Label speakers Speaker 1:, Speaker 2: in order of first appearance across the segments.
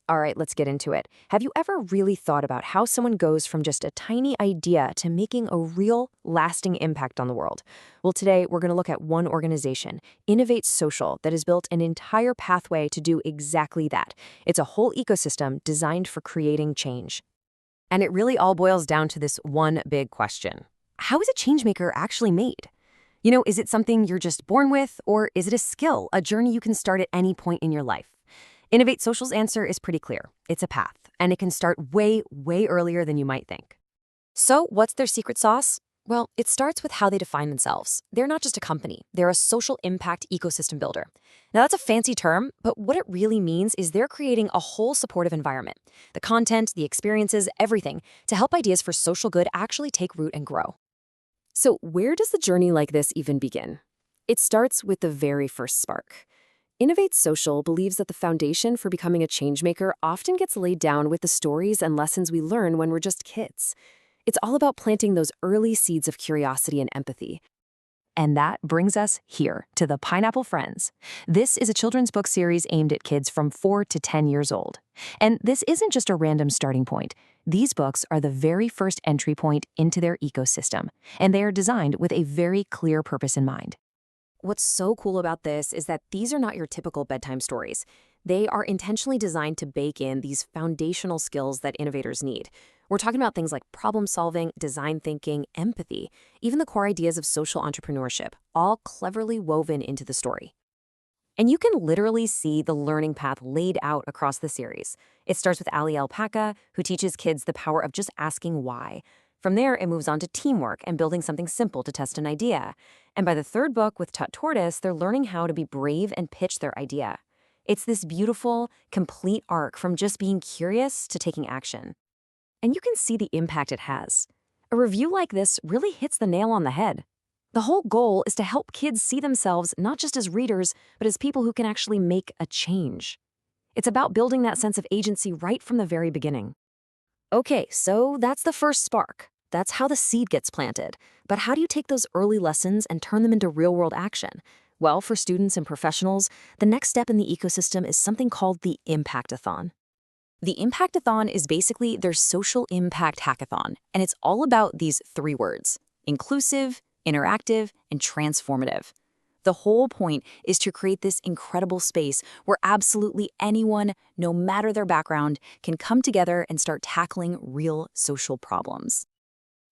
Speaker 1: All right, let's get into it. Have you ever really thought about how someone goes from just a tiny idea to making a real, lasting impact on the world? Well, today we're going to look at one organization, Innov8social, that has built an entire pathway to do exactly that. It's a whole ecosystem designed for creating change. And it really all boils down to this one big question. How is a changemaker actually made? Is it something you're just born with, or is it a skill, a journey you can start at any point in your life? Innov8social's answer is pretty clear. It's a path, and it can start way, way earlier than you might think. So, what's their secret sauce? Well, it starts with how they define themselves. They're not just a company, they're a social impact ecosystem builder. Now, that's a fancy term, but what it really means is they're creating a whole supportive environment. The content, the experiences, everything, to help ideas for social good actually take root and grow. So, where does the journey like this even begin? It starts with the very first spark. Innov8social believes that the foundation for becoming a changemaker often gets laid down with the stories and lessons we learn when we're just kids. It's all about planting those early seeds of curiosity and empathy. And that brings us here to the Pineapple Friends. This is a children's book series aimed at kids from 4 to 10 years old. And this isn't just a random starting point. These books are the very first entry point into their ecosystem, and they are designed with a very clear purpose in mind. What's so cool about this is that these are not your typical bedtime stories. They are intentionally designed to bake in these foundational skills that innovators need. We're talking about things like problem solving, design thinking, empathy, even the core ideas of social entrepreneurship, all cleverly woven into the story. And you can literally see the learning path laid out across the series. It starts with Ali Alpaca, who teaches kids the power of just asking why. From there, it moves on to teamwork and building something simple to test an idea. And by the third book with Tut Tortoise, they're learning how to be brave and pitch their idea. It's this beautiful, complete arc from just being curious to taking action. And you can see the impact it has. A review like this really hits the nail on the head. The whole goal is to help kids see themselves not just as readers, but as people who can actually make a change. It's about building that sense of agency right from the very beginning. Okay, so that's the first spark. That's how the seed gets planted. But how do you take those early lessons and turn them into real-world action? Well, for students and professionals, the next step in the ecosystem is something called the Impactathon. The Impactathon is basically their social impact hackathon, and it's all about these 3 words: inclusive, interactive, and transformative. The whole point is to create this incredible space where absolutely anyone, no matter their background, can come together and start tackling real social problems.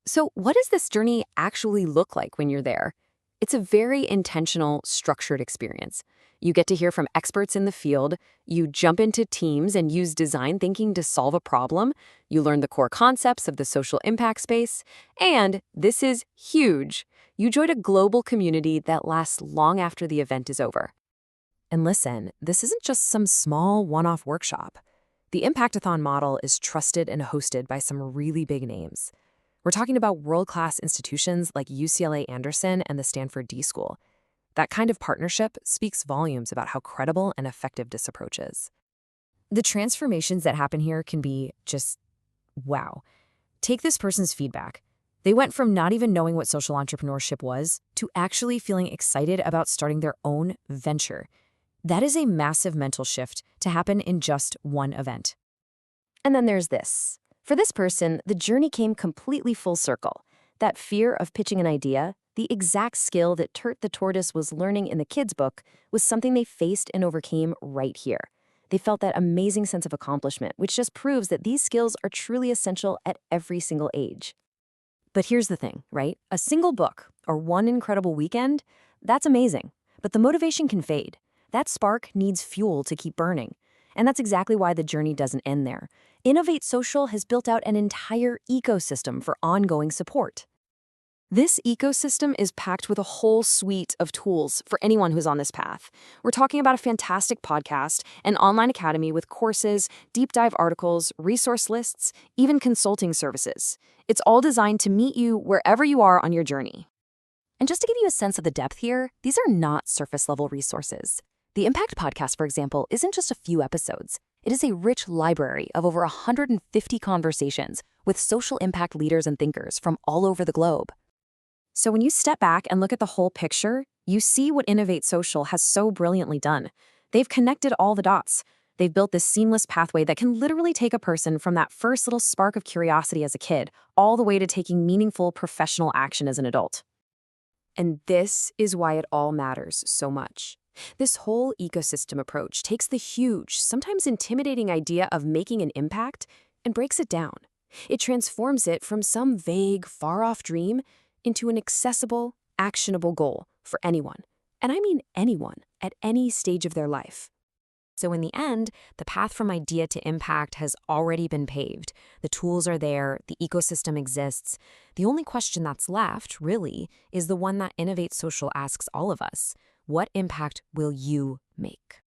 Speaker 1: So what does this journey actually look like when you're there? It's a very intentional, structured experience. You get to hear from experts in the field, you jump into teams and use design thinking to solve a problem, you learn the core concepts of the social impact space, and this is huge. You join a global community that lasts long after the event is over. And listen, this isn't just some small one-off workshop. The Impactathon model is trusted and hosted by some really big names. We're talking about world-class institutions like UCLA Anderson and the Stanford D School. That kind of partnership speaks volumes about how credible and effective this approach is. The transformations that happen here can be just wow. Take this person's feedback. They went from not even knowing what social entrepreneurship was to actually feeling excited about starting their own venture. That is a massive mental shift to happen in just one event. And then there's this. For this person, the journey came completely full circle. That fear of pitching an idea, the exact skill that Tut the Tortoise was learning in the kids' book, was something they faced and overcame right here. They felt that amazing sense of accomplishment, which just proves that these skills are truly essential at every single age. But here's the thing, right? A single book or one incredible weekend, that's amazing. But the motivation can fade. That spark needs fuel to keep burning. And that's exactly why the journey doesn't end there. Innov8social has built out an entire ecosystem for ongoing support. This ecosystem is packed with a whole suite of tools for anyone who's on this path. We're talking about a fantastic podcast, an online academy with courses, deep dive articles, resource lists, even consulting services. It's all designed to meet you wherever you are on your journey. And just to give you a sense of the depth here, these are not surface-level resources. The Impact Podcast, for example, isn't just a few episodes. It is a rich library of over 150 conversations with social impact leaders and thinkers from all over the globe. So when you step back and look at the whole picture, you see what Innov8social has so brilliantly done. They've connected all the dots. They've built this seamless pathway that can literally take a person from that first little spark of curiosity as a kid all the way to taking meaningful professional action as an adult. And this is why it all matters so much. This whole ecosystem approach takes the huge, sometimes intimidating idea of making an impact and breaks it down. It transforms it from some vague, far-off dream into an accessible, actionable goal for anyone. And I mean anyone, at any stage of their life. So in the end, the path from idea to impact has already been paved. The tools are there, the ecosystem exists. The only question that's left, really, is the one that Innov8social asks all of us. What impact will you make?